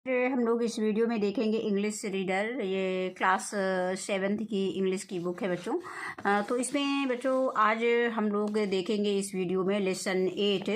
हम लोग इस वीडियो में देखेंगे इंग्लिश रीडर। ये क्लास 7th की इंग्लिश की बुक है बच्चों। तो इसमें बच्चों आज हम लोग देखेंगे इस वीडियो में लेसन 8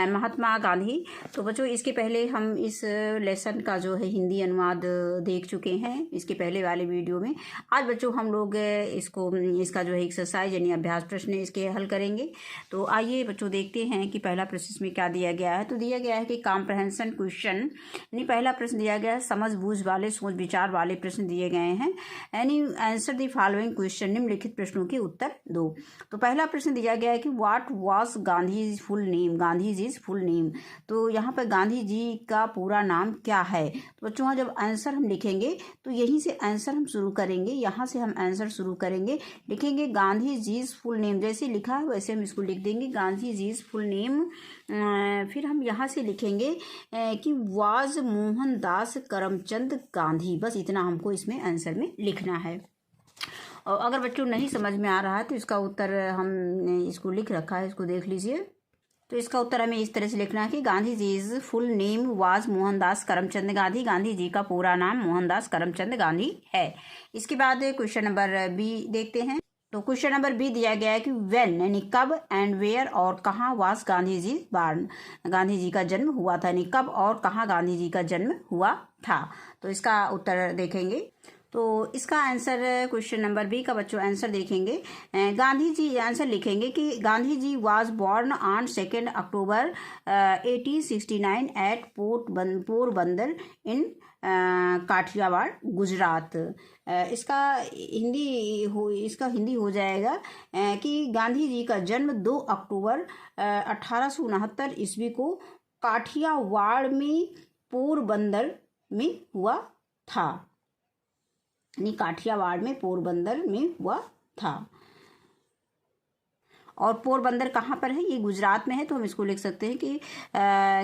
महात्मा गांधी। तो बच्चों इसके पहले हम इस लेसन का जो है हिंदी अनुवाद देख चुके हैं इसके पहले वाले वीडियो में। आज बच्चों हम लोग इसका जो है एक्सरसाइज यानी अभ्यास प्रश्न इसके हल करेंगे। तो आइए बच्चों देखते हैं कि पहला प्रश्न इसमें क्या दिया गया है। तो दिया गया है कि कॉम्प्रहेंशन क्वेश्चन यानी पहला प्रश्न दिया गया है, समझ बूझ वाले सोच विचार वाले प्रश्न दिए गए हैं। यानी आंसर द फॉलोइंग क्वेश्चन, निम्नलिखित प्रश्नों के उत्तर दो। तो पहला प्रश्न दिया गया है कि what was Gandhi full name, Gandhi ji full name. तो यहाँ पर गांधी जी का पूरा नाम क्या है। तो बच्चों जब आंसर हम लिखेंगे तो यहीं से आंसर हम शुरू करेंगे, यहाँ से हम आंसर शुरू करेंगे, लिखेंगे गांधी जी फुल नेम। जैसे लिखा है वैसे हम इसको लिख देंगे, गांधी जी फुल नेम। फिर हम यहाँ से लिखेंगे कि वाज मोहनदास करमचंद गांधी। बस इतना हमको इसमें आंसर में लिखना है। और अगर बच्चों नहीं समझ में आ रहा है तो इसका उत्तर हमने इसको लिख रखा है, इसको देख लीजिए। तो इसका उत्तर हमें इस तरह से लिखना है कि Gandhi ji full name was Mohandas Karamchand Gandhi. Gandhi ji का पूरा नाम मोहनदास करमचंद गांधी है। इसके बाद क्वेश्चन नंबर बी देखते हैं। तो क्वेश्चन नंबर बी दिया गया है कि व्हेन यानी कब, एंड वेयर और कहाँ वाज गांधी जी बॉर्न, गांधी जी का जन्म हुआ था। यानी कब और कहाँ गांधी जी का जन्म हुआ था। तो इसका उत्तर देखेंगे। तो इसका आंसर क्वेश्चन नंबर बी का बच्चों आंसर देखेंगे। गांधी जी आंसर लिखेंगे कि Gandhi ji was born on 2 October 1869 at Porbandar in Kathiawar Gujarat. इसका हिंदी हो जाएगा कि गांधी जी का जन्म 2 अक्टूबर 1869 ईस्वी को काठियावाड़ में पोरबंदर में हुआ था। यानी काठियावाड़ में पोरबंदर में हुआ था। और पोरबंदर कहाँ पर है, ये गुजरात में है। तो हम इसको लिख सकते हैं कि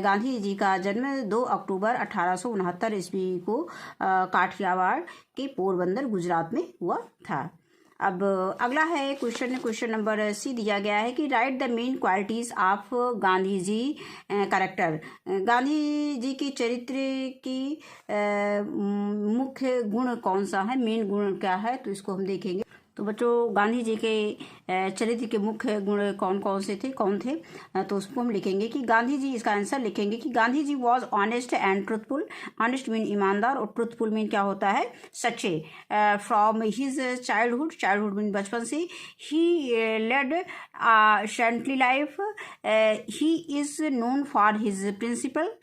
गांधी जी का जन्म 2 अक्टूबर 1869 ईस्वी को काठियावाड़ के पोरबंदर गुजरात में हुआ था। अब अगला है क्वेश्चन नंबर सी दिया गया है कि write the main qualities of Gandhi ji character. Gandhi ji की चरित्र की मुख्य गुण कौन सा है, मेन गुण क्या है। तो इसको हम देखेंगे। तो बच्चों गांधी जी के चरित्र के मुख्य गुण कौन थे। तो उसको हम लिखेंगे कि गांधी जी, इसका आंसर लिखेंगे कि Gandhi ji was honest and truthful. Honest mean ईमानदार और ट्रुथफुल मीन क्या होता है, सच्चे। फ्रॉम हिज चाइल्डहुड मीन बचपन से। He led saintly life. He is known for his principle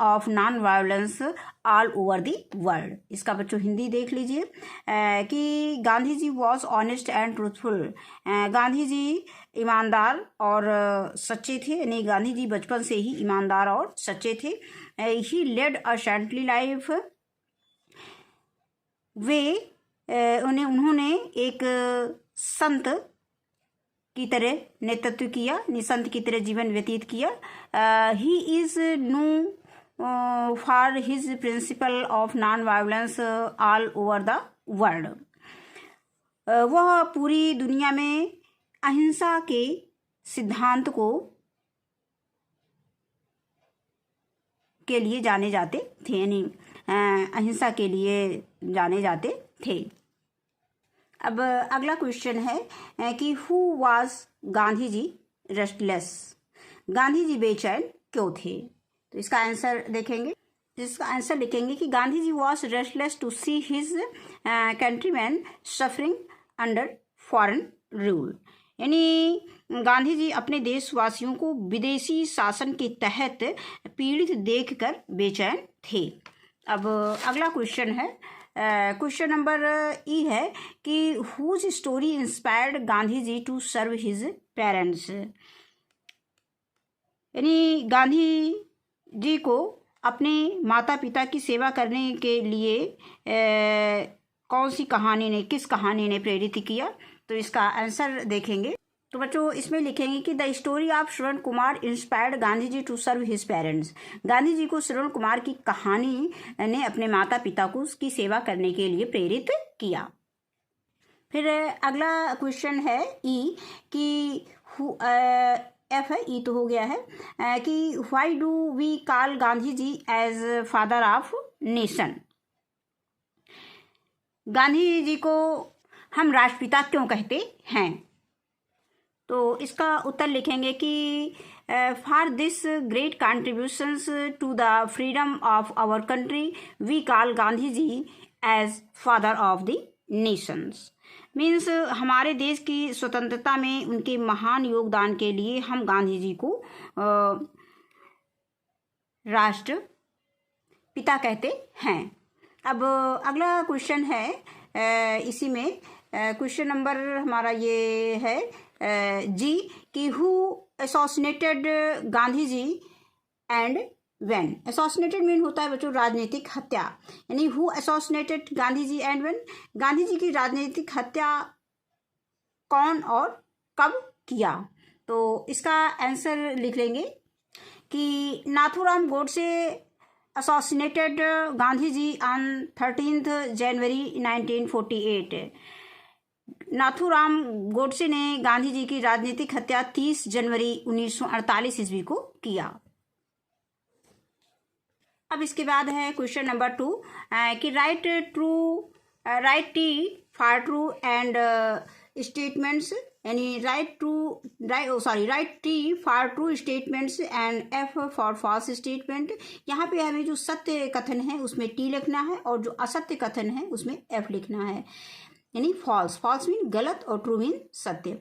of non violence all over the world. इसका बच्चों हिंदी देख लीजिए कि Gandhi ji was honest and truthful. Gandhi ji ईमानदार और सच्चे थे, यानी गांधी जी बचपन से ही ईमानदार और सच्चे थे। ही लेड अ सेंटली लाइफ। उन्होंने एक संत की तरह नेतृत्व किया, संत की तरह जीवन व्यतीत किया। He is known for his principle of non violence all over the world. वह पूरी दुनिया में अहिंसा के सिद्धांत के लिए जाने जाते थे, यानी अहिंसा के लिए जाने जाते थे। अब अगला क्वेश्चन है कि who was Gandhi ji restless. Gandhi ji बेचैन क्यों थे। तो इसका आंसर देखेंगे। इसका आंसर लिखेंगे कि Gandhi ji was restless to see his countryman suffering under foreign rule. यानी गांधी जी अपने देशवासियों को विदेशी शासन के तहत पीड़ित देखकर बेचैन थे। अब अगला क्वेश्चन है, क्वेश्चन नंबर ई है कि whose story inspired Gandhi ji to serve his parents. यानी गांधी जी को अपने माता पिता की सेवा करने के लिए किस कहानी ने प्रेरित किया। तो इसका आंसर देखेंगे। तो बच्चों इसमें लिखेंगे कि the story of Shravan Kumar inspired Gandhi ji to serve his parents. Gandhi ji को श्रवण कुमार की कहानी ने अपने माता पिता को उसकी सेवा करने के लिए प्रेरित किया। फिर अगला क्वेश्चन है ई कि एफ है, ई तो हो गया है कि why do we call Gandhi ji as father of nation. Gandhi ji को हम राष्ट्रपिता क्यों कहते हैं? तो इसका उत्तर लिखेंगे कि for this great contributions to the freedom of our country we call Gandhi ji as father of the nations. Means हमारे देश की स्वतंत्रता में उनके महान योगदान के लिए हम गांधी जी को राष्ट्र पिता कहते हैं। अब अगला क्वेश्चन है इसी में क्वेश्चन नंबर हमारा ये है जी कि who assassinated Gandhi ji and when. Assassinated mean होता है बच्चों राजनीतिक हत्या, यानी who assassinated Gandhi ji and when, Gandhi ji की राजनीतिक हत्या कौन और कब किया। तो इसका आंसर लिख लेंगे कि Nathuram Godse assassinated Gandhi ji on 13th January 1948। Nathuram Godse ने गांधी जी की राजनीतिक हत्या 30 जनवरी 1948 ईस्वी को किया। अब इसके बाद है क्वेश्चन नंबर 2 कि write T for true and statements, यानी write T for true statements and F for false statement. यहाँ पे हमें जो सत्य कथन है उसमें टी लिखना है और जो असत्य कथन है उसमें एफ लिखना है, यानी फॉल्स। फॉल्स मीन गलत और ट्रू मीन सत्य।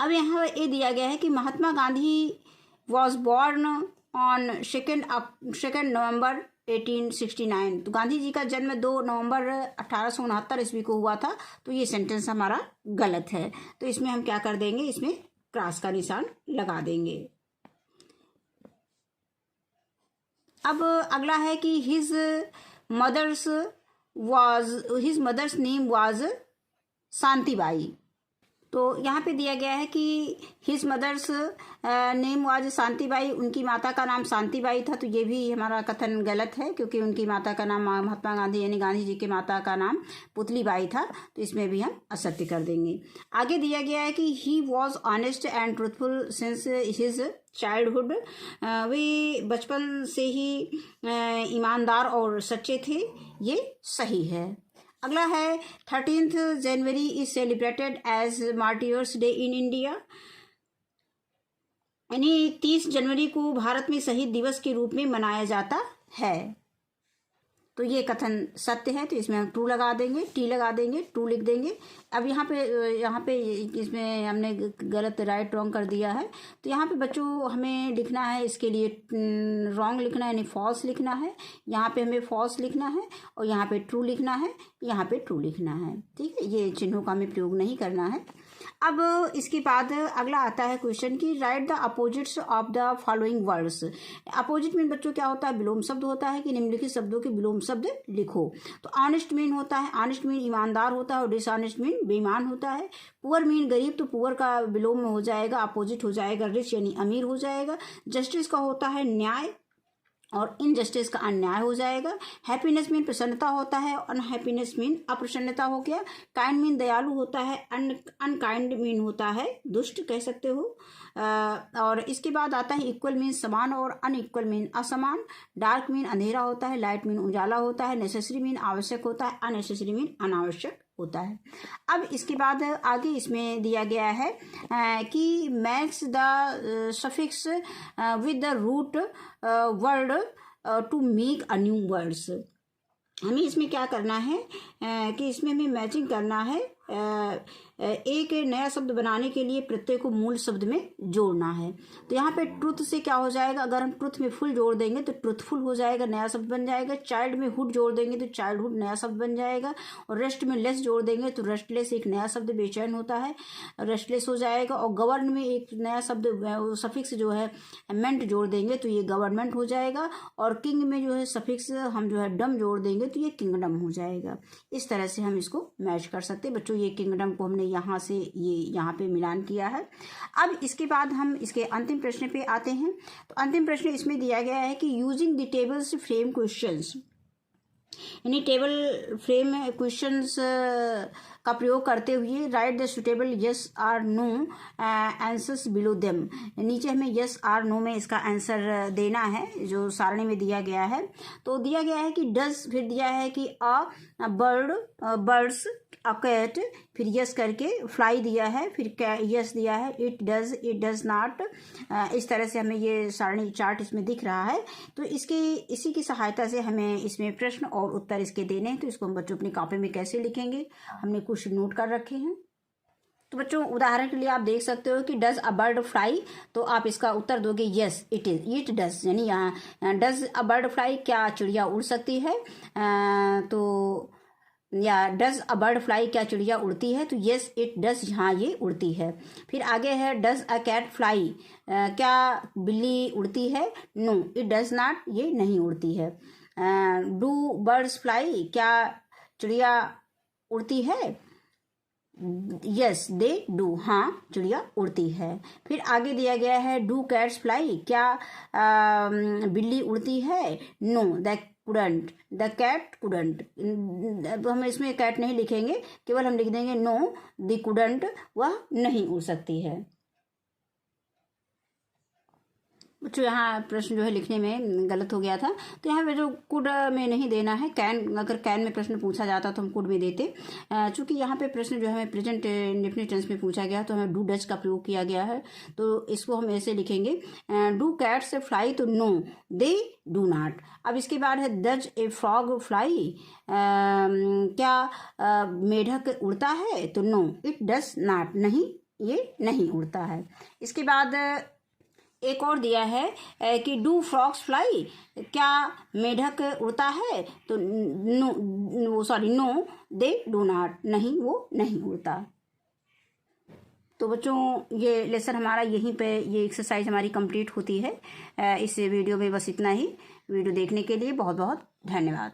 अब यहाँ ये दिया गया है कि Mahatma Gandhi was born on 2 नवंबर 1869। तो गांधी जी का जन्म 2 नवंबर 1869 ईस्वी को हुआ था। तो ये सेंटेंस हमारा गलत है, तो इसमें हम क्या कर देंगे, इसमें क्रॉस का निशान लगा देंगे। अब अगला है कि his mother's name was Shantibai. तो यहाँ पे दिया गया है कि his mother's name was Shantibai, उनकी माता का नाम शांतिबाई था। तो ये भी हमारा कथन गलत है, क्योंकि उनकी माता का नाम महात्मा गांधी यानी गांधी जी के माता का नाम पुतलीबाई था। तो इसमें भी हम असत्य कर देंगे। आगे दिया गया है कि he was honest and truthful since his childhood. वे बचपन से ही ईमानदार और सच्चे थे, ये सही है। अगला है 13th January is celebrated as martyrs day in India, यानी 30 जनवरी को भारत में शहीद दिवस के रूप में मनाया जाता है। तो ये कथन सत्य है, तो इसमें हम ट्रू लगा देंगे, टी लगा देंगे, ट्रू लिख देंगे। अब यहाँ पे इसमें हमने गलत राइट रॉन्ग कर दिया है। तो यहाँ पे बच्चों हमें लिखना है, इसके लिए रॉन्ग लिखना है यानी फॉल्स लिखना है। यहाँ पे हमें फॉल्स लिखना है और यहाँ पे ट्रू लिखना है, यहाँ पे ट्रू लिखना है। ठीक है, ये चिन्हों का हमें प्रयोग नहीं करना है। अब इसके बाद अगला आता है क्वेश्चन की right the opposites of the following words. Opposite mean बच्चों क्या होता है, विलोम शब्द होता है कि निम्नलिखित शब्दों के विलोम शब्द लिखो। तो ऑनेस्ट मीन होता है, ऑनेस्ट मीन ईमानदार होता है और डिसऑनेस्ट मीन बेईमान होता है। पुअर मीन गरीब, तो पुअर का विलोम में हो जाएगा, अपोजिट हो जाएगा रिच यानी अमीर हो जाएगा। जस्टिस का होता है न्याय और इनजस्टिस का अन्याय हो जाएगा। हैप्पीनेस मीन प्रसन्नता होता है, अनहैप्पीनेस मीन अप्रसन्नता हो गया। काइंड मीन दयालु होता है, अनकाइंड मीन होता है दुष्ट कह सकते हो। और इसके बाद आता है इक्वल मीन समान और अनइक्वल मीन असमान। डार्क मीन अंधेरा होता है, लाइट मीन उजाला होता है। नेसेसरी मीन आवश्यक होता है, अननेसेसरी मीन अनावश्यक होता है। अब इसके बाद आगे इसमें दिया गया है कि match the suffix with the root word to make a new words. हमें इसमें क्या करना है कि इसमें हमें मैचिंग करना है। एक नया शब्द बनाने के लिए प्रत्यय को मूल शब्द में जोड़ना है। तो यहाँ पे ट्रुथ से क्या हो जाएगा, अगर हम ट्रुथ में फुल जोड़ देंगे तो ट्रुथफुल हो जाएगा, नया शब्द बन जाएगा। चाइल्ड में हुड जोड़ देंगे तो चाइल्डहुड नया शब्द बन जाएगा। और रेस्ट में लेस जोड़ देंगे तो रेस्टलेस एक नया शब्द बेचैन होता है, रेस्टलेस हो जाएगा। और गवर्न में एक नया शब्द सफिक्स जो है मेंट जोड़ देंगे तो ये गवर्नमेंट हो जाएगा। और किंग में जो है सफिक्स हम जो है डम जोड़ देंगे तो ये किंगडम हो जाएगा। इस तरह से हम इसको मैच कर सकते हैं बच्चों। ये किंगडम को हमने यहाँ से ये यहाँ पे मिलान किया है। अब इसके बाद हम इसके अंतिम प्रश्न पे आते हैं। तो अंतिम प्रश्न इसमें दिया गया है कि using the tables frame questions, यानी टेबल फ्रेम क्वेश्चंस का प्रयोग करते हुए write the suitable yes or no answers below them. नीचे हमें यस आर नो में इसका आंसर देना है जो सारणी में दिया गया है। तो दिया गया है कि डज, फिर दिया है कि a bird, birds, a cat, फिर यस करके फ्लाई दिया है, फिर यस दिया है, इट डज नॉट। इस तरह से हमें ये सारणी चार्ट इसमें दिख रहा है। तो इसी की सहायता से हमें इसमें प्रश्न और उत्तर इसके देने हैं। तो इसको हम बच्चों अपनी कॉपी में कैसे लिखेंगे, हमने कुछ नोट कर रखे हैं। तो बच्चों उदाहरण के लिए आप देख सकते हो कि डज अ बर्ड फ्लाई, तो आप इसका उत्तर दोगे यस इट डज, यानी यहाँ डज अ बर्ड फ्लाई, क्या चिड़िया उड़ सकती है, तो या डज अ बर्ड फ्लाई, क्या चिड़िया उड़ती है, तो यस इट डज, हाँ ये उड़ती है। फिर आगे है डज अ कैट फ्लाई, क्या बिल्ली उड़ती है, नो इट डज नॉट, ये नहीं उड़ती है। डू बर्ड्स फ्लाई, क्या चिड़िया उड़ती है, यस दे डू, हाँ चिड़िया उड़ती है। फिर आगे दिया गया है डू कैट्स फ्लाई, क्या बिल्ली उड़ती है, no the couldn't, the cat couldn't. तो हम इसमें कैट नहीं लिखेंगे, केवल हम लिख देंगे नो द कुडंट, वह नहीं उड़ सकती है। बच्चों यहाँ प्रश्न जो है लिखने में गलत हो गया था, तो यहाँ पे जो कुड में नहीं देना है, कैन, अगर कैन में प्रश्न पूछा जाता तो हम कुड में देते। चूंकि यहाँ पे प्रश्न जो है हमें प्रेजेंट इंडेफिनिट टेंस में पूछा गया, तो हमें डू डज का प्रयोग किया गया है। तो इसको हम ऐसे लिखेंगे, डू कैट्स फ्लाई, तो नो दे डू नॉट। अब इसके बाद है डज ए फ्रॉग फ्लाई, क्या मेढक उड़ता है, तो नो इट डज नॉट, नहीं ये नहीं उड़ता है। इसके बाद एक और दिया है कि डू फ्रॉक्स फ्लाई, क्या मेढक उड़ता है, तो नो दे डू नॉट, नहीं वो नहीं उड़ता। तो बच्चों ये लेसन हमारा यहीं पे, ये एक्सरसाइज हमारी कंप्लीट होती है। इस वीडियो में बस इतना ही। वीडियो देखने के लिए बहुत बहुत धन्यवाद।